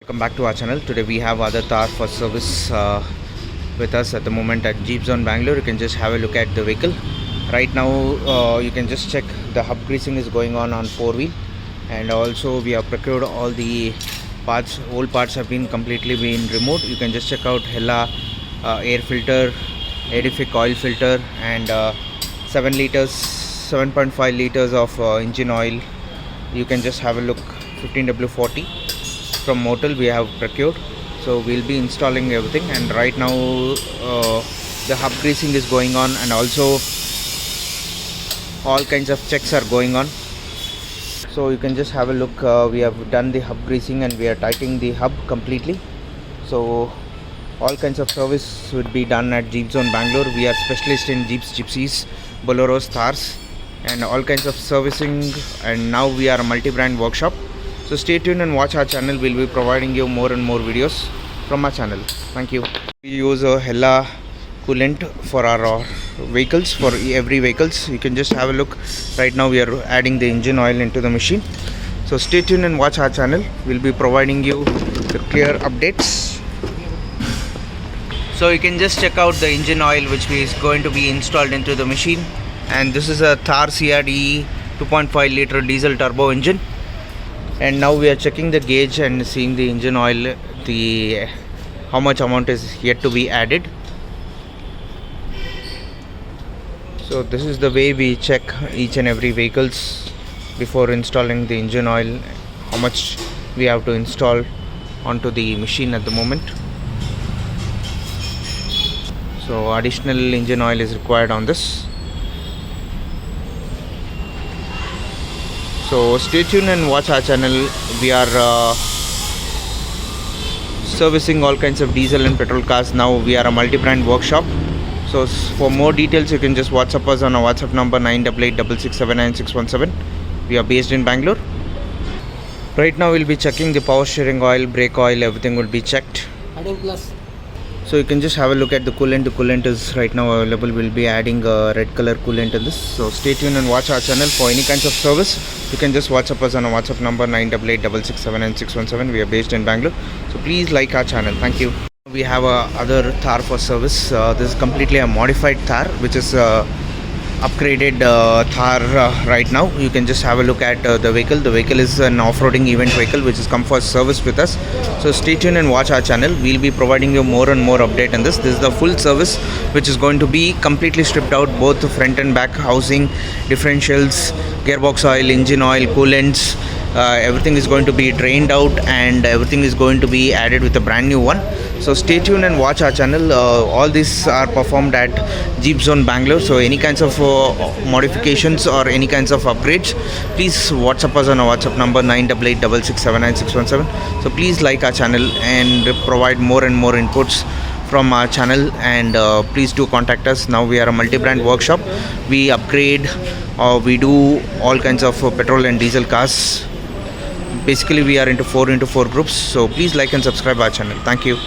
Welcome back to our channel. Today we have other Thar for service with us at the moment at Jeepzone, Bangalore. You can just have a look at the vehicle. Right now you can just check the hub greasing is going on 4-wheel, and also we have procured all the parts. Old parts have been completely removed. You can just check out Hella air filter, Edofic oil filter, and 7.5 liters of engine oil. You can just have a look. 15W40 from Motul we have procured, so we'll be installing everything. And right now the hub greasing is going on, and also all kinds of checks are going on. So you can just have a look. We have done the hub greasing and we are tightening the hub completely. So all kinds of service would be done at Jeepzone, Bangalore. We are specialists in Jeeps, Gypsies, Boleros, Thars, and all kinds of servicing. And now we are a multi-brand workshop. So stay tuned and watch our channel. We'll be providing you more and more videos from our channel. Thank you. We use a Hella coolant for our vehicles, for every vehicles. You can just have a look. Right now we are adding the engine oil into the machine. So stay tuned and watch our channel. We'll be providing you the clear updates. So you can just check out the engine oil which is going to be installed into the machine. And this is a Thar CRD 2.5 liter diesel turbo engine. And now we are checking the gauge and seeing the engine oil, how much amount is yet to be added. So this is the way we check each and every vehicles before installing the engine oil, how much we have to install onto the machine at the moment. So additional engine oil is required on this. So stay tuned and watch our channel. We are servicing all kinds of diesel and petrol cars. Now we are a multi-brand workshop. So for more details you can just WhatsApp us on our WhatsApp number 9886679617. We are based in Bangalore. Right now we'll be checking the power steering oil, brake oil, everything will be checked. So you can just have a look at the coolant. The coolant is right now available. We'll be adding a red color coolant in this. So stay tuned and watch our channel. For any kinds of service you can just WhatsApp us on our WhatsApp number 9886679617. We are based in Bangalore. So please like our channel. Thank you. We have other Thar for service. This is completely a modified Thar, which is upgraded Thar right now. You can just have a look at the vehicle. The vehicle is an off-roading event vehicle which has come for service with us. So stay tuned and watch our channel. We'll be providing you more and more update on this. This is the full service which is going to be completely stripped out, both the front and back housing, differentials, gearbox oil, engine oil, coolants. Everything is going to be drained out and everything is going to be added with a brand new one. So stay tuned and watch our channel. All these are performed at Jeepzone, Bangalore. So any kinds of modifications or any kinds of upgrades, please WhatsApp us on our WhatsApp number 9886679617. So please like our channel and provide more and more inputs from our channel, and please do contact us. Now we are a multi-brand workshop. We upgrade or we do all kinds of petrol and diesel cars. Basically we are into 4x4 groups. So please like and subscribe our channel. Thank you.